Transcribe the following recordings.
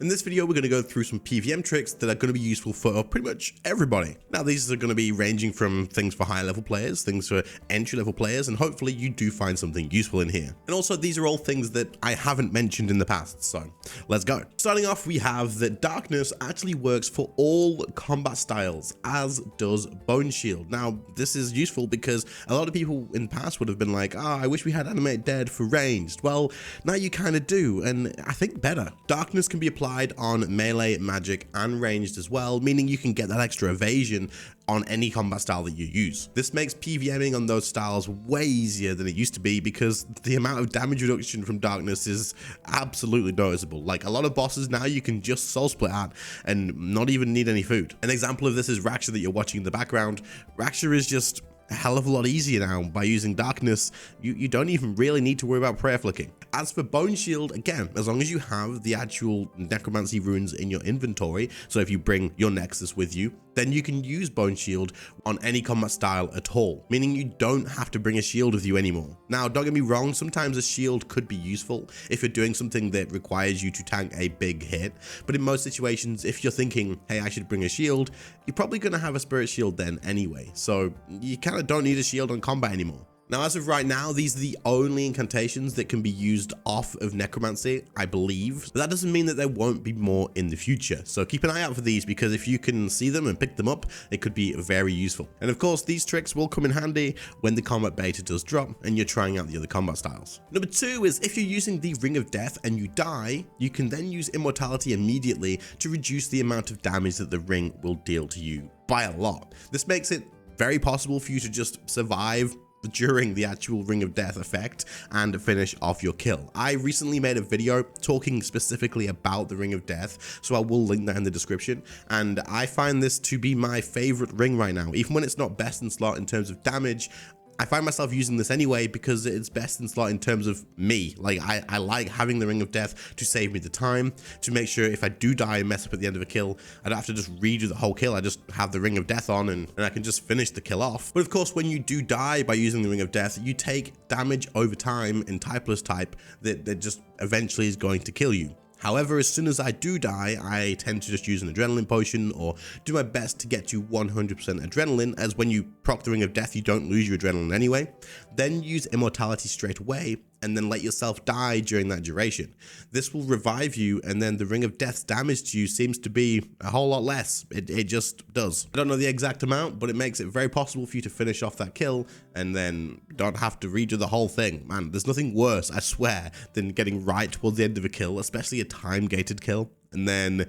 In this video, we're going to go through some PVM tricks that are going to be useful for pretty much everybody. Now, these are going to be ranging from things for high level players, things for entry level players, and hopefully you do find something useful in here. And also, these are all things that I haven't mentioned in the past, so let's go. Starting off, we have that darkness actually works for all combat styles, as does Bone Shield. Now, this is useful because a lot of people in the past would have been like, I wish we had animate dead for ranged. Well, now you kind of do, and I think better. Darkness can be applied on melee, magic, and ranged as well, meaning you can get that extra evasion on any combat style that you use. This makes PVMing on those styles way easier than it used to be because the amount of damage reduction from darkness is absolutely noticeable. Like a lot of bosses now you can just soul split at and not even need any food. An example of this is Raksha that you're watching in the background. Raksha is just a hell of a lot easier now by using darkness. You don't even really need to worry about prayer flicking. As for Bone Shield, again, as long as you have the actual Necromancy runes in your inventory, so if you bring your Nexus with you, then you can use Bone Shield on any combat style at all, meaning you don't have to bring a shield with you anymore. Now, don't get me wrong, sometimes a shield could be useful if you're doing something that requires you to tank a big hit, but in most situations, if you're thinking, hey, I should bring a shield, you're probably going to have a spirit shield then anyway, so you kind of don't need a shield on combat anymore. Now, as of right now, these are the only incantations that can be used off of Necromancy, I believe. But that doesn't mean that there won't be more in the future. So keep an eye out for these because if you can see them and pick them up, it could be very useful. And of course, these tricks will come in handy when the combat beta does drop and you're trying out the other combat styles. Number 2 is if you're using the Ring of Death and you die, you can then use Immortality immediately to reduce the amount of damage that the ring will deal to you by a lot. This makes it very possible for you to just survive during the actual Ring of Death effect and finish off your kill. I recently made a video talking specifically about the Ring of Death, so I will link that in the description, and I find this to be my favorite ring right now. Even when it's not best in slot in terms of damage, I find myself using this anyway because it's best in slot in terms of me. Like I like having the Ring of Death to save me the time, to make sure if I do die and mess up at the end of a kill, I don't have to just redo the whole kill. I just have the Ring of Death on and I can just finish the kill off. But of course, when you do die by using the Ring of Death, you take damage over time in typeless type that just eventually is going to kill you. However, as soon as I do die, I tend to just use an adrenaline potion or do my best to get to 100% adrenaline, as when you proc the Ring of Death, you don't lose your adrenaline anyway. Then use Immortality straight away and then let yourself die during that duration. This will revive you, and then the Ring of Death's damage to you seems to be a whole lot less. It just does. I don't know the exact amount, but it makes it very possible for you to finish off that kill and then don't have to redo the whole thing. Man, there's nothing worse, I swear, than getting right towards the end of a kill, especially a time-gated kill, and then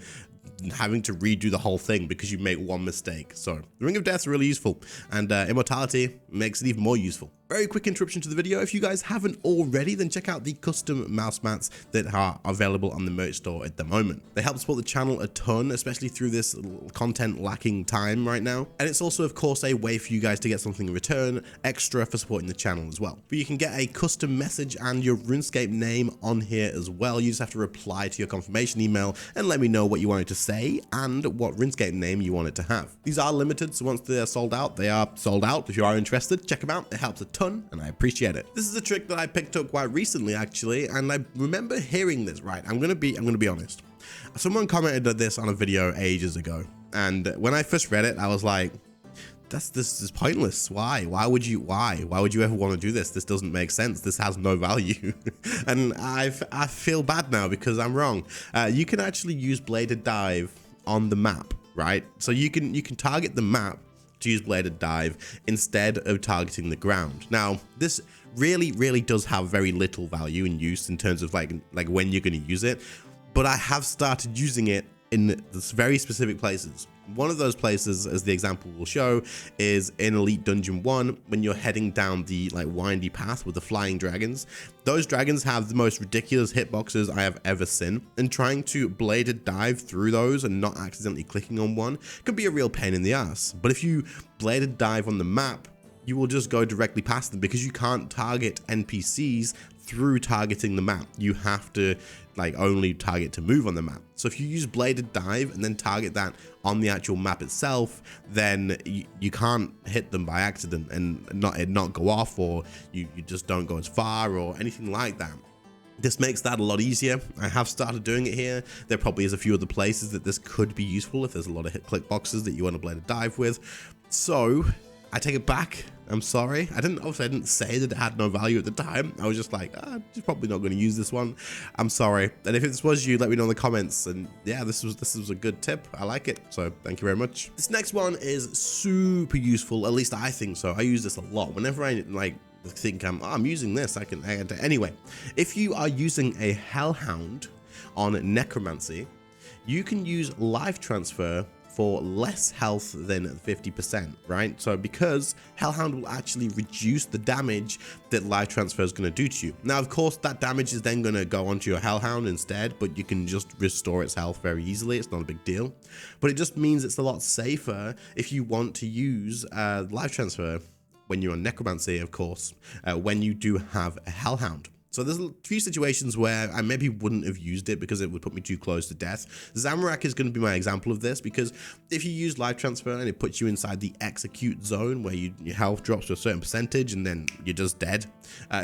having to redo the whole thing because you make one mistake. So the Ring of Death is really useful, and Immortality makes it even more useful. Very quick interruption to the video. If you guys haven't already, then check out the custom mouse mats that are available on the merch store at the moment. They help support the channel a ton, especially through this content lacking time right now. And it's also, of course, a way for you guys to get something in return extra for supporting the channel as well. But you can get a custom message and your RuneScape name on here as well. You just have to reply to your confirmation email and let me know what you wanted to say and what RuneScape name you want it to have. These are limited, so once they're sold out, they are sold out. If you are interested, check them out. It helps a ton and I appreciate it. This is a trick that I picked up quite recently actually, and I remember hearing this, right? I'm gonna be honest. Someone commented on this on a video ages ago, and when I first read it, I was like, this is pointless. Why would you ever want to do this? This doesn't make sense. This has no value. And I feel bad now because I'm wrong. You can actually use Bladed Dive on the map, right? So you can target the map to use Bladed Dive instead of targeting the ground. Now, this really does have very little value in use in terms of like when you're going to use it, but I have started using it in this very specific places. One of those places, as the example will show, is in Elite Dungeon 1 when you're heading down the windy path with the flying dragons. Those dragons have the most ridiculous hitboxes I have ever seen, and trying to bladed dive through those and not accidentally clicking on one could be a real pain in the ass. But if you bladed dive on the map, you will just go directly past them because you can't target NPCs through targeting the map. You have to only target to move on the map. So if you use Bladed Dive and then target that on the actual map itself, then you can't hit them by accident and not go off, or you just don't go as far or anything like that. This makes that a lot easier. I have started doing it here. There probably is a few other places that this could be useful if there's a lot of hit click boxes that you want to play a dive with. So I take it back. I'm sorry. Obviously I didn't say that it had no value at the time. I was just like, you're probably not going to use this one. I'm sorry. And if this was you, let me know in the comments. And yeah, this was a good tip. I like it. So thank you very much. This next one is super useful. At least I think so. I use this a lot. Whenever I think I'm using this, anyway, if you are using a Hellhound on Necromancy, you can use life transfer for less health than 50%, right? So because Hellhound will actually reduce the damage that life transfer is going to do to you. Now, of course, that damage is then going to go onto your Hellhound instead, but you can just restore its health very easily. It's not a big deal, but it just means it's a lot safer if you want to use life transfer when you're on Necromancy, of course, when you do have a Hellhound. So there's a few situations where I maybe wouldn't have used it because it would put me too close to death. Zamorak is going to be my example of this, because if you use life transfer and it puts you inside the execute zone where your health drops to a certain percentage and then you're just dead,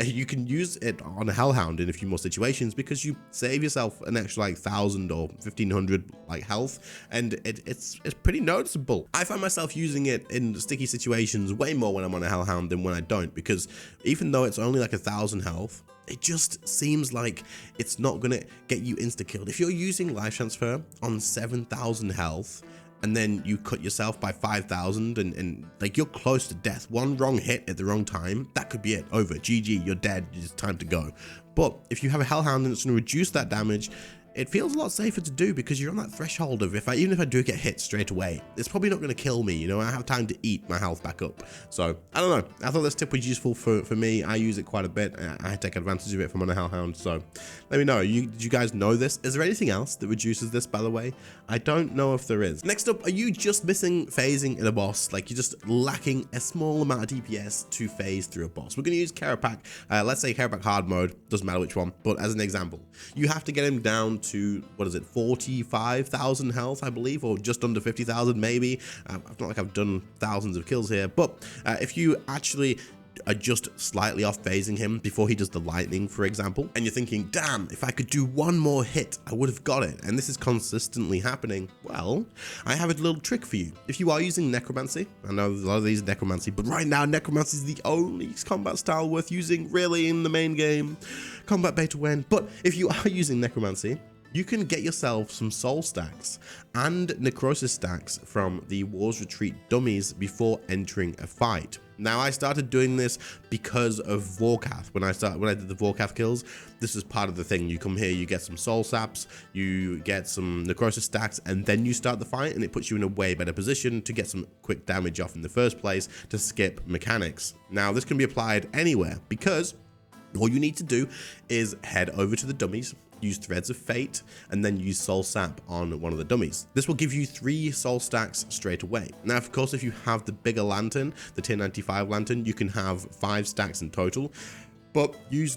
you can use it on a Hellhound in a few more situations because you save yourself an extra like 1,000 or 1,500 like health, and it's pretty noticeable. I find myself using it in sticky situations way more when I'm on a Hellhound than when I don't, because even though it's only like 1,000 health, it just seems like it's not gonna get you insta-killed. If you're using life transfer on 7,000 health and then you cut yourself by 5,000 and like you're close to death, one wrong hit at the wrong time, that could be it, over, GG, you're dead, it's time to go. But if you have a Hellhound and it's gonna reduce that damage, it feels a lot safer to do because you're on that threshold of even if I do get hit straight away, it's probably not going to kill me, you know, I have time to eat my health back up. So I don't know, I thought this tip was useful for me. I use it quite a bit. I take advantage of it from on a Hellhound. So let me know, did you guys know this? Is there anything else that reduces this, by the way? I don't know if there is. Next up, are you just missing phasing in a boss? Like you're just lacking a small amount of DPS to phase through a boss. We're going to use Karapak. Let's say Karapak hard mode, doesn't matter which one, but as an example, you have to get him down to, what is it, 45,000 health, I believe, or just under 50,000 maybe. It's not like I've done thousands of kills here, but if you actually are just slightly off phasing him before he does the lightning, for example, and you're thinking, damn, if I could do one more hit, I would have got it, and this is consistently happening, well, I have a little trick for you. If you are using Necromancy, I know there's a lot of these Necromancy, but right now Necromancy is the only combat style worth using really in the main game, combat pay to win. But if you are using Necromancy, you can get yourself some soul stacks and necrosis stacks from the War's Retreat dummies before entering a fight. Now, I started doing this because of Vorkath. When I did the Vorkath kills, this is part of the thing. You come here, you get some soul saps, you get some necrosis stacks, and then you start the fight, and it puts you in a way better position to get some quick damage off in the first place to skip mechanics. Now, this can be applied anywhere because all you need to do is head over to the dummies, use Threads of Fate, and then use Soul Sap on one of the dummies. This will give you 3 soul stacks straight away. Now, of course, if you have the bigger lantern, the tier 95 lantern, you can have 5 stacks in total. But use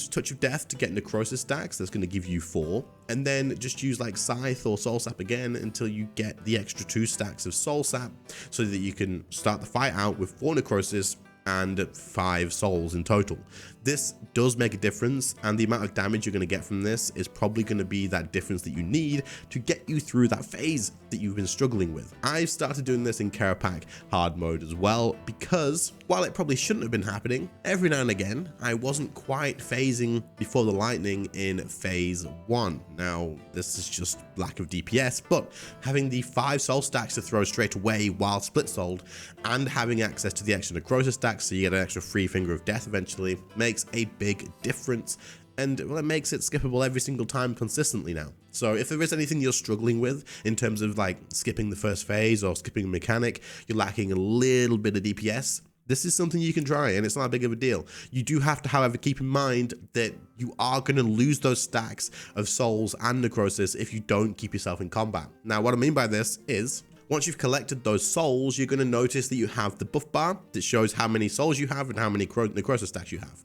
Touch of Death to get necrosis stacks. That's going to give you 4. And then just use like Scythe or Soul Sap again until you get the extra 2 stacks of Soul Sap so that you can start the fight out with 4 necrosis and 5 souls in total. This does make a difference, and the amount of damage you're going to get from this is probably going to be that difference that you need to get you through that phase that you've been struggling with. I've started doing this in Karapak hard mode as well, because while it probably shouldn't have been happening, every now and again I wasn't quite phasing before the lightning in phase 1. Now, this is just lack of DPS, but having the 5 soul stacks to throw straight away while split souled, and having access to the extra necrosis stacks so you get an extra free finger of death eventually, makes a big difference. And well, it makes it skippable every single time consistently now. So if there is anything you're struggling with in terms of like skipping the first phase or skipping a mechanic, you're lacking a little bit of DPS, this is something you can try, and it's not a big of a deal. You do have to, however, keep in mind that you are going to lose those stacks of souls and necrosis if you don't keep yourself in combat. Now, what I mean by this is, once you've collected those souls, you're going to notice that you have the buff bar that shows how many souls you have and how many necrosis stacks you have.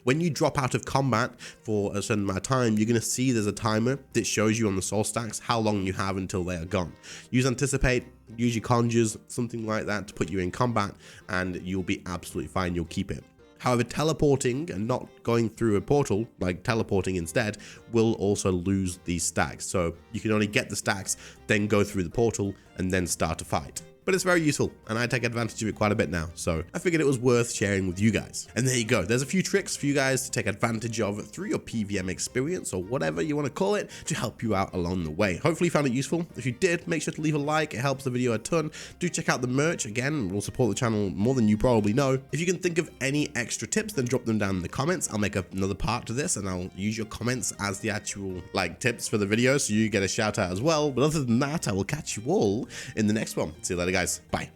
When you drop out of combat for a certain amount of time, you're going to see there's a timer that shows you on the soul stacks how long you have until they are gone. Use Anticipate, use your conjures, something like that to put you in combat, and you'll be absolutely fine. You'll keep it. However, teleporting and not going through a portal, like teleporting instead, will also lose these stacks. So you can only get the stacks, then go through the portal and then start a fight. But it's very useful, and I take advantage of it quite a bit now, so I figured it was worth sharing with you guys. And there you go, there's a few tricks for you guys to take advantage of through your PVM experience, or whatever you want to call it, to help you out along the way. Hopefully you found it useful. If you did, make sure to leave a like, it helps the video a ton. Do check out the merch, again, it will support the channel more than you probably know. If you can think of any extra tips, then drop them down in the comments. I'll make another part to this, and I'll use your comments as the actual tips for the video, so you get a shout out as well. But other than that, I will catch you all in the next one. See you later, guys. Bye.